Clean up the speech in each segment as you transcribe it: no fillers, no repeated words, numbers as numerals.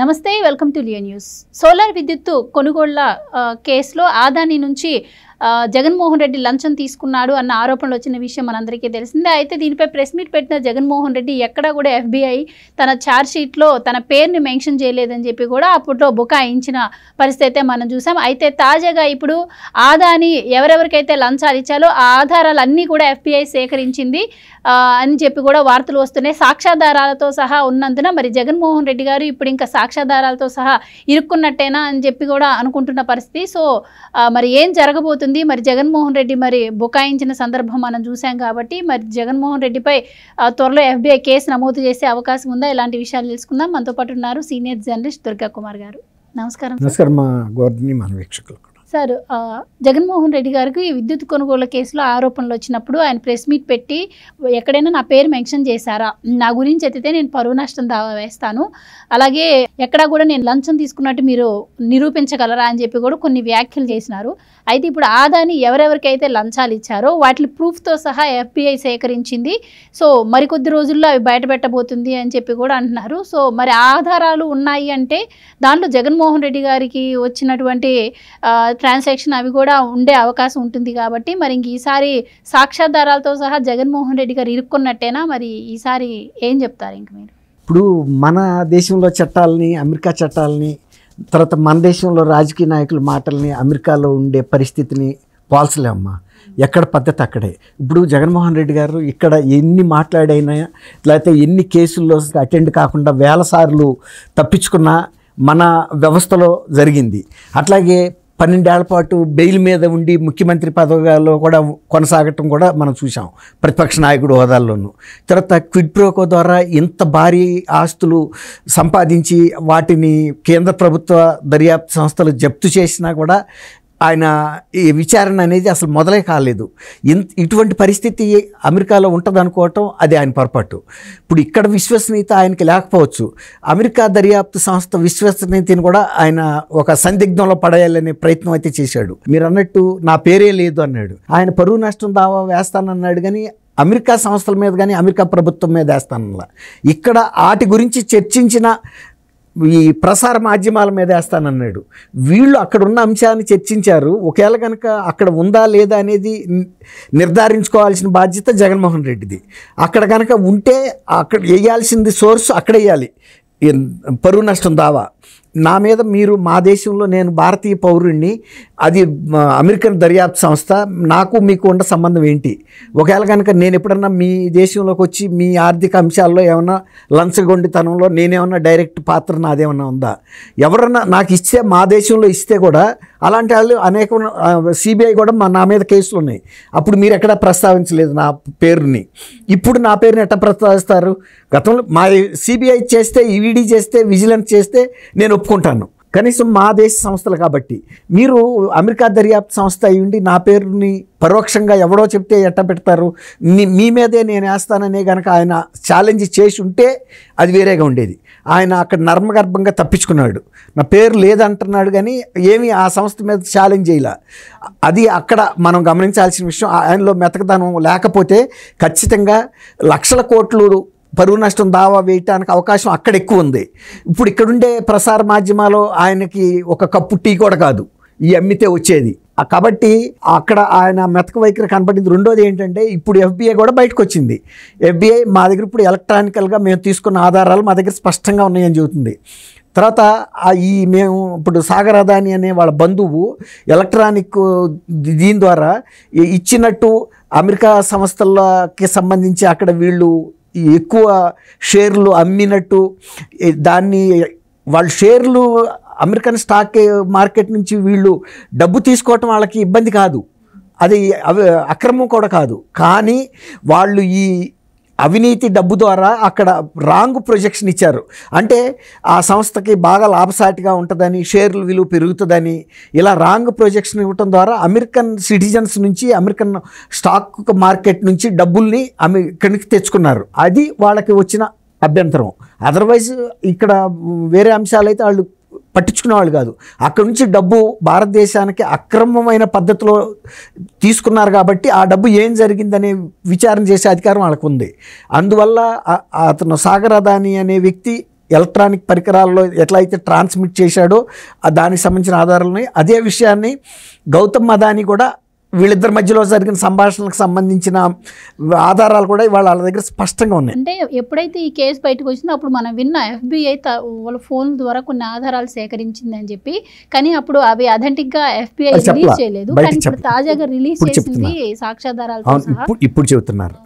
నమస్తే, welcome to Leo news. Solar విద్యుత్తు కొనుగోళ్ల కేసులో ఆదాని నుంచి జగన్మోహన్ రెడ్డి లంచం తీసుకున్నాడు అన్న ఆరోపణలు వచ్చిన విషయం మనందరికీ తెలిసిందే. అయితే దీనిపై ప్రెస్ మీట్ పెట్టిన జగన్మోహన్ రెడ్డి ఎక్కడా కూడా FBI తన ఛార్జ్ షీట్లో తన పేరుని మెన్షన్ చేయలేదని చెప్పి కూడా అప్పట్లో బుకాయించిన పరిస్థితి అయితే మనం చూసాం. అయితే తాజాగా ఇప్పుడు ఆదాని ఎవరెవరికైతే లంచాలు ఇచ్చాలో ఆ ఆధారాలన్నీ కూడా FBI సేకరించింది అని చెప్పి కూడా వార్తలు వస్తున్నాయి. సాక్ష్యాధారాలతో సహా ఉన్నందున మరి జగన్మోహన్ రెడ్డి గారు ఇప్పుడు ఇంకా సాక్ష్యాధారాలతో సహా ఇరుక్కున్నట్టేనా అని చెప్పి కూడా అనుకుంటున్న పరిస్థితి. సో మరి ఏం జరగబోతుంది, మరి జగన్మోహన్ రెడ్డి మరి బుకాయించిన సందర్భం మనం చూసాం కాబట్టి మరి జగన్మోహన్ రెడ్డిపై త్వరలో FBI కేసు నమోదు చేసే అవకాశం ఉందా? ఇలాంటి విషయాలు తెలుసుకుందాం. మనతో పాటు ఉన్నారు సీనియర్ జర్నలిస్ట్ దుర్గా కుమార్ గారు. నమస్కారం. నమస్కారం మా గవర్ని మన వీక్షకులు. సార్, జగన్మోహన్ రెడ్డి గారికి విద్యుత్ కొనుగోలు కేసులో ఆరోపణలు వచ్చినప్పుడు ఆయన ప్రెస్ మీట్ పెట్టి ఎక్కడైనా నా పేరు మెన్షన్ చేశారా, నా గురించి ఎత్తితే నేను పరువు నష్టం దావా వేస్తాను, అలాగే ఎక్కడా కూడా నేను లంచం తీసుకున్నట్టు మీరు నిరూపించగలరా అని చెప్పి కూడా కొన్ని వ్యాఖ్యలు చేసినారు. అయితే ఇప్పుడు ఆదాని ఎవరెవరికైతే లంచాలు ఇచ్చారో వాటి ప్రూఫ్తో సహా FBI సేకరించింది. సో మరికొద్ది రోజుల్లో అవి బయటపెట్టబోతుంది అని చెప్పి కూడా అంటున్నారు. సో మరి ఆధారాలు ఉన్నాయి అంటే దాంట్లో జగన్మోహన్ రెడ్డి గారికి వచ్చినటువంటి ట్రాన్సాక్షన్ అవి కూడా ఉండే అవకాశం ఉంటుంది కాబట్టి మరి ఇంక ఈసారి సాక్ష్యాధారాలతో సహా జగన్మోహన్ రెడ్డి గారు ఇరుక్కున్నట్టేనా? మరి ఈసారి ఏం చెప్తారు ఇంక మీరు? ఇప్పుడు మన దేశంలో చట్టాలని, అమెరికా చట్టాలని, తర్వాత మన దేశంలో రాజకీయ నాయకుల మాటల్ని అమెరికాలో ఉండే పరిస్థితిని పోల్చలేమ్మా. ఎక్కడ పద్ధతి అక్కడే. ఇప్పుడు జగన్మోహన్ రెడ్డి గారు ఇక్కడ ఎన్ని మాట్లాడైనా లేకపోతే ఎన్ని కేసుల్లో అటెండ్ కాకుండా వేల సార్లు తప్పించుకున్న మన వ్యవస్థలో జరిగింది. అట్లాగే 12 ఏళ్ల పాటు బెయిల్ మీద ఉండి ముఖ్యమంత్రి పదవిలో కూడా కొనసాగటం కూడా మనం చూసాం, ప్రతిపక్ష నాయకుడు హోదాల్లోనూ. తర్వాత క్విడ్ ప్రోకో ద్వారా ఇంత భారీ ఆస్తులు సంపాదించి వాటిని కేంద్ర ప్రభుత్వ దర్యాప్తు సంస్థలు జప్తు చేసినా కూడా ఆయన ఈ విచారణ అనేది అసలు మొదలే కాలేదు. ఇటువంటి పరిస్థితి అమెరికాలో ఉంటుంది అనుకోవటం అది ఆయన పొరపాటు. ఇప్పుడు ఇక్కడ విశ్వసనీయత ఆయనకి లేకపోవచ్చు. అమెరికా దర్యాప్తు సంస్థ విశ్వసనీయతని కూడా ఆయన ఒక సందిగ్ధంలో పడేయాలనే ప్రయత్నం అయితే చేశాడు. మీరు అన్నట్టు నా పేరే లేదు అన్నాడు. ఆయన పరువు నష్టం దావా వేస్తానన్నాడు కానీ అమెరికా సంస్థల మీద కానీ అమెరికా ప్రభుత్వం మీద వేస్తానన్నా. ఇక్కడ వాటి గురించి చర్చించిన ఈ ప్రసార మాధ్యమాల మీద వేస్తానన్నాడు. వీళ్ళు అక్కడ ఉన్న అంశాన్ని చర్చించారు. ఒకవేళ కనుక అక్కడ ఉందా లేదా అనేది నిర్ధారించుకోవాల్సిన బాధ్యత జగన్మోహన్ రెడ్డిది. అక్కడ కనుక ఉంటే అక్కడ వేయాల్సింది సోర్స్ అక్కడ వేయాలి. పరువు నష్టం దావా నా మీద మీరు, మా దేశంలో నేను భారతీయ పౌరుణ్ణి, అది అమెరికన్ దర్యాప్తు సంస్థ, నాకు మీకు ఉన్న సంబంధం ఏంటి? ఒకవేళ కనుక నేను ఎప్పుడన్నా మీ దేశంలోకి వచ్చి మీ ఆర్థిక అంశాల్లో ఏమన్నా లంచగొండితనంలో నేనేమన్నా డైరెక్ట్ పాత్ర నాదేమన్నా ఉందా? ఎవరన్నా నాకు ఇస్తే, మా దేశంలో ఇస్తే కూడా అలాంటి వాళ్ళు అనేక CBI కూడా నా మీద కేసులు ఉన్నాయి. అప్పుడు మీరు ఎక్కడా ప్రస్తావించలేదు నా పేరుని. ఇప్పుడు నా పేరుని ఎట్లా ప్రస్తావిస్తారు? గతంలో మా CBI చేస్తే, ED చేస్తే, విజిలెన్స్ చేస్తే నేను ఒప్పుకుంటాను, కనీసం మా దేశ సంస్థలు కాబట్టి. మీరు అమెరికా దర్యాప్తు సంస్థ అయి ఉండి నా పేరుని పరోక్షంగా ఎవడో చెప్తే ఎట్ట పెడతారు? మీ మీదే నేను వేస్తాననే కనుక ఆయన ఛాలెంజ్ చేసి ఉంటే అది వేరేగా ఉండేది. ఆయన అక్కడ నర్మగర్భంగా తప్పించుకున్నాడు. నా పేరు లేదంటున్నాడు కానీ ఏమీ ఆ సంస్థ మీద ఛాలెంజ్ చేయలే. అది అక్కడ మనం గమనించాల్సిన విషయం. ఆయనలో మెతకదనం లేకపోతే ఖచ్చితంగా లక్షల కోట్లు పరువు నష్టం దావా వేయటానికి అవకాశం అక్కడ ఎక్కువ ఉంది. ఇప్పుడు ఇక్కడుండే ప్రసార మాధ్యమాలు ఆయనకి ఒక కప్పు టీ కూడా కాదు ఈ అమ్మితే వచ్చేది. కాబట్టి అక్కడ ఆయన మెతక వైఖరి కనపడింది. రెండోది ఏంటంటే ఇప్పుడు FBI కూడా బయటకు వచ్చింది. FBI మా దగ్గర ఇప్పుడు ఎలక్ట్రానికల్గా మేము తీసుకున్న ఆధారాలు మా దగ్గర స్పష్టంగా ఉన్నాయని చెబుతుంది. తర్వాత మేము ఇప్పుడు సాగర్ అదాని అనే వాళ్ళ బంధువు ఎలక్ట్రానిక్ దీని ద్వారా ఇచ్చినట్టు అమెరికా సంస్థలకి సంబంధించి అక్కడ వీళ్ళు ఎక్కువ షేర్లు అమ్మినట్టు, దాన్ని వాళ్ళ షేర్లు అమెరికన్ స్టాక్ మార్కెట్ నుంచి వీళ్ళు డబ్బు తీసుకోవటం వాళ్ళకి ఇబ్బంది కాదు, అది అక్రమం కూడా కాదు. కానీ వాళ్ళు ఈ అవినీతి డబ్బు ద్వారా అక్కడ రాంగ్ ప్రొజెక్షన్ ఇచ్చారు. అంటే ఆ సంస్థకి బాగా లాభసాటిగా ఉంటుందని, షేర్ల విలువ పెరుగుతుందని ఇలా రాంగ్ ప్రొజెక్షన్ ఇవ్వటం ద్వారా అమెరికన్ సిటిజన్స్ నుంచి, అమెరికన్ స్టాక్ మార్కెట్ నుంచి డబ్బుల్ని ఇక్కడికి తెచ్చుకున్నారు. అది వాళ్ళకి వచ్చిన అభ్యంతరం. అదర్వైజ్ ఇక్కడ వేరే అంశాలైతే వాళ్ళు పట్టించుకునేవాళ్ళు కాదు. అక్కడ నుంచి డబ్బు భారతదేశానికి అక్రమమైన పద్ధతిలో తీసుకున్నారు కాబట్టి ఆ డబ్బు ఏం జరిగిందనే విచారణ చేసే అధికారం వాళ్ళకు ఉంది. అందువల్ల అతను సాగర్ అదాని అనే వ్యక్తి ఎలక్ట్రానిక్ పరికరాల్లో ఎట్లా అయితే ట్రాన్స్మిట్ చేశాడో దానికి సంబంధించిన ఆధారాలని, అదే విషయాన్ని గౌతమ్ అదానీ కూడా వీళ్ళిద్దరి మధ్యలో జరిగిన సంభాషణలకు సంబంధించిన ఆధారాలు కూడా వాళ్ళ దగ్గర స్పష్టంగా ఉన్నాయి. అంటే ఎప్పుడైతే ఈ కేసు బయటకు వచ్చిందో అప్పుడు మనం విన్న FBI వాళ్ళ ఫోన్ ద్వారా కొన్ని ఆధారాలు సేకరించింది అని చెప్పి, కానీ అప్పుడు అవి అథెంటిక్గా FBI రిలీజ్ చేయలేదు. కానీ ఇప్పుడు తాజాగా రిలీజ్ చేసింది సాక్ష్యాధారాలతో సహా. ఇప్పుడు చెబుతున్నారు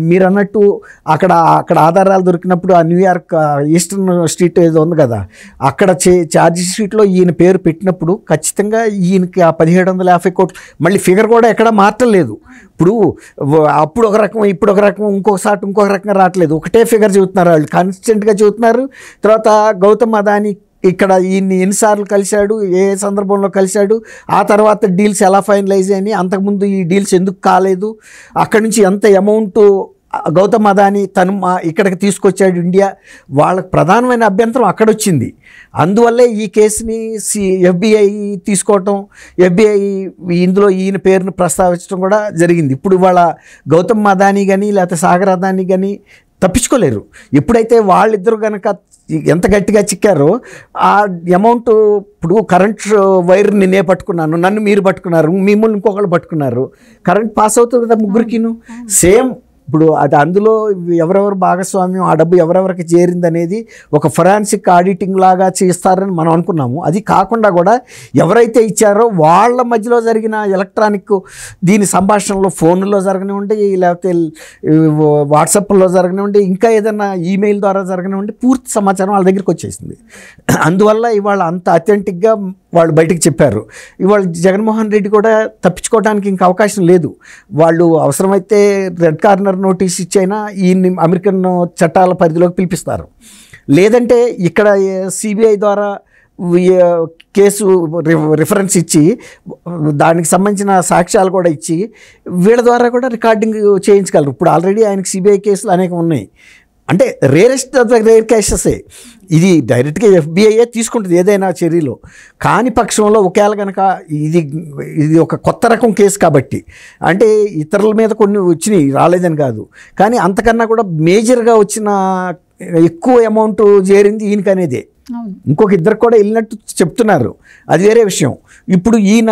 మీరు అన్నట్టు. అక్కడ ఆధారాలు దొరికినప్పుడు ఆ న్యూయార్క్ ఈస్టర్న్ స్ట్రీట్ ఏదో ఉంది కదా, అక్కడ ఛార్జ్ షీట్లో ఈయన పేరు పెట్టినప్పుడు ఖచ్చితంగా ఈయనకి ఆ 1750 కోట్లు, మళ్ళీ ఫిగర్ కూడా ఎక్కడ మార్చలేదు. ఇప్పుడు అప్పుడు ఒక రకం, ఇప్పుడు ఒక రకం, ఇంకొక రకంగా రావట్లేదు. ఒకటే ఫిగర్ చెబుతున్నారు వాళ్ళు, కాన్స్టెంట్గా చెబుతున్నారు. తర్వాత గౌతమ్ అదానీ ఇక్కడ ఈయన్ని ఎన్నిసార్లు కలిశాడు, ఏ సందర్భంలో కలిశాడు, ఆ తర్వాత డీల్స్ ఎలా ఫైనలైజ్ అయినాయి, అంతకుముందు ఈ డీల్స్ ఎందుకు కాలేదు, అక్కడి నుంచి ఎంత అమౌంట్ గౌతమ్ అదానీ తను ఇక్కడికి తీసుకొచ్చాడు ఇండియా, వాళ్ళకి ప్రధానమైన అభ్యంతరం అక్కడ వచ్చింది. అందువల్లే ఈ కేసుని FBI తీసుకోవటం, FBI ఇందులో ఈయన పేరును ప్రస్తావించడం కూడా జరిగింది. ఇప్పుడు వాళ్ళ గౌతమ్ అదానీ కానీ లేకపోతే సాగర్ అదానీ కానీ తప్పించుకోలేరు. ఎప్పుడైతే వాళ్ళిద్దరు కనుక ఎంత గట్టిగా చిక్కారో ఆ అమౌంట్, ఇప్పుడు కరెంట్ వైర్ని నేనే పట్టుకున్నాను, నన్ను మీరు పట్టుకున్నారు, మిమ్మల్ని ఇంకొకళ్ళు పట్టుకున్నారు, కరెంట్ పాస్ అవుతుంది కదా ముగ్గురికిను సేమ్. ఇప్పుడు అది అందులో ఎవరెవరు భాగస్వామ్యం, ఆ డబ్బు ఎవరెవరికి చేరింది అనేది ఒక ఫొరెన్సిక్ ఆడిటింగ్ లాగా చేస్తారని మనం అనుకున్నాము. అది కాకుండా కూడా ఎవరైతే ఇచ్చారో వాళ్ళ మధ్యలో జరిగిన ఎలక్ట్రానిక్ దీని సంభాషణలో, ఫోన్లో జరగనివ్వండి, లేకపోతే వాట్సాప్లో జరగనివ్వండి, ఇంకా ఏదైనా ఈమెయిల్ ద్వారా జరగనివ్వండి, పూర్తి సమాచారం వాళ్ళ దగ్గరికి వచ్చేసింది. అందువల్ల ఇవాళ అంత అథెంటిక్గా వాళ్ళు బయటకు చెప్పారు. ఇవాళ జగన్మోహన్ రెడ్డి కూడా తప్పించుకోవడానికి ఇంకా అవకాశం లేదు. వాళ్ళు అవసరమైతే రెడ్ కార్నర్ నోటీస్ ఇచ్చైనా ఈయన్ని అమెరికన్ చట్టాల పరిధిలోకి పిలిపిస్తారు. లేదంటే ఇక్కడ CBI ద్వారా కేసు రిఫరెన్స్ ఇచ్చి దానికి సంబంధించిన సాక్ష్యాలు కూడా ఇచ్చి వీళ్ళ ద్వారా కూడా రికార్డింగ్ చేయించగలరు. ఇప్పుడు ఆల్రెడీ ఆయనకి CBI కేసులు అనేకం ఉన్నాయి. అంటే రేరెస్ట్ ఆఫ్ ద రేర్ కేసెసే. ఇది డైరెక్ట్గా FBI తీసుకుంటుంది ఏదైనా చర్యలో. కాని పక్షంలో ఒకవేళ కనుక ఇది ఒక కొత్త రకం కేసు కాబట్టి, అంటే ఇతరుల మీద కొన్ని వచ్చినాయి, రాలేదని కాదు, కానీ అంతకన్నా కూడా మేజర్గా వచ్చిన ఎక్కువ అమౌంట్ చేరింది ఈయనకనేదే. ఇంకొక ఇద్దరు కూడా వెళ్ళినట్టు చెప్తున్నారు, అది వేరే విషయం. ఇప్పుడు ఈయన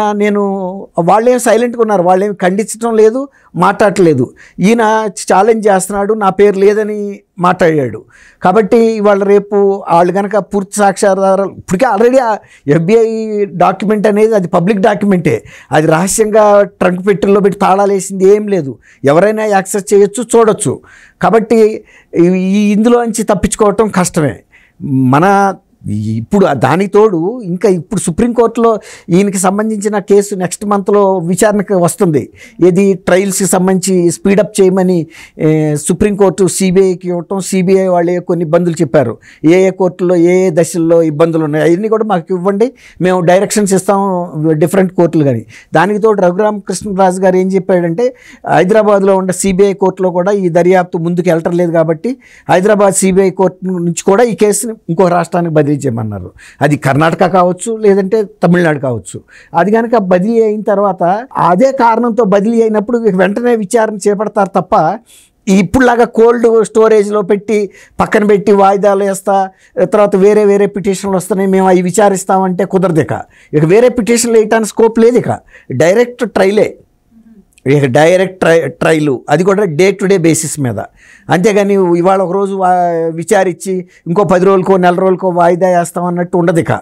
వాళ్ళేం సైలెంట్గా ఉన్నారు, వాళ్ళేం ఖండించడం లేదు, మాట్లాడలేదు. ఈయన ఛాలెంజ్ చేస్తున్నాడు, నా పేరు లేదని మాట్లాడాడు. కాబట్టి ఇవాళ రేపు వాళ్ళు కనుక పూర్తి సాక్ష్యాధారాలు, ఇప్పటికే ఆల్రెడీ FBI డాక్యుమెంట్ అనేది అది పబ్లిక్ డాక్యుమెంటే, అది రహస్యంగా ట్రంక్ పెట్టెల్లో పెట్టి తాళాలు వేసింది ఏం లేదు, ఎవరైనా యాక్సెస్ చేయొచ్చు, చూడొచ్చు. కాబట్టి ఇందులో నుంచి తప్పించుకోవటం కష్టమే. ఇప్పుడు దానికి తోడు ఇంకా ఇప్పుడు సుప్రీంకోర్టులో ఈయనకి సంబంధించిన కేసు నెక్స్ట్ మంత్లో విచారణకు వస్తుంది. ఏది ట్రయల్స్కి సంబంధించి స్పీడప్ చేయమని సుప్రీంకోర్టు CBIకి ఇవ్వటం, CBI వాళ్ళే కొన్ని ఇబ్బందులు చెప్పారు, ఏ కోర్టులో ఏ దశల్లో ఇబ్బందులు ఉన్నాయి అవన్నీ కూడా మాకు ఇవ్వండి, మేము డైరెక్షన్స్ ఇస్తాం డిఫరెంట్ కోర్టులు. కానీ దానికి తోడు రఘురామ కృష్ణరాజు గారు ఏం చెప్పాడంటే, హైదరాబాద్లో ఉన్న CBI కోర్టులో కూడా ఈ దర్యాప్తు ముందుకు వెళ్ళటం లేదు కాబట్టి హైదరాబాద్ CBI కోర్టు నుంచి కూడా ఈ కేసుని ఇంకో రాష్ట్రానికి బదిలీ చేయమన్నారు. అది కర్ణాటక కావచ్చు, లేదంటే తమిళనాడు కావచ్చు. అది కనుక బదిలీ అయిన తర్వాత అదే కారణంతో బదిలీ అయినప్పుడు వెంటనే విచారణ చేపడతారు తప్ప ఇప్పుడులాగా కోల్డ్ స్టోరేజ్లో పెట్టి పక్కన పెట్టి వాయిదాలు వేస్తా, తర్వాత వేరే పిటిషన్లు వస్తున్నాయి మేము అవి విచారిస్తామంటే కుదరదు. ఇక వేరే పిటిషన్లు వేయటానికి స్కోప్ లేదు. ఇక డైరెక్ట్ ట్రైలే, ట్రైలు, అది కూడా డే టు డే బేసిస్ మీద. అంతేగాని ఇవాళ ఒకరోజు విచారించి ఇంకో 10 రోజులకో నెల రోజులకో వాయిదా వేస్తామన్నట్టు ఉండదు. ఇక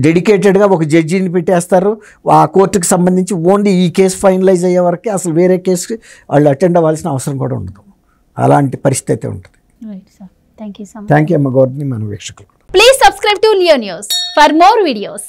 డెడికేటెడ్గా ఒక జడ్జిని పెట్టేస్తారు. ఆ కోర్టుకి సంబంధించి ఓన్లీ ఈ కేసు ఫైనలైజ్ అయ్యే వరకే, అసలు వేరే కేసుకి వాళ్ళు అటెండ్ అవ్వాల్సిన అవసరం కూడా ఉండదు. అలాంటి పరిస్థితి అయితే ఉంటుంది. థ్యాంక్ యూ అమ్మ గౌర్ని మన వీక్షకులు. Please subscribe to Leo news for more videos.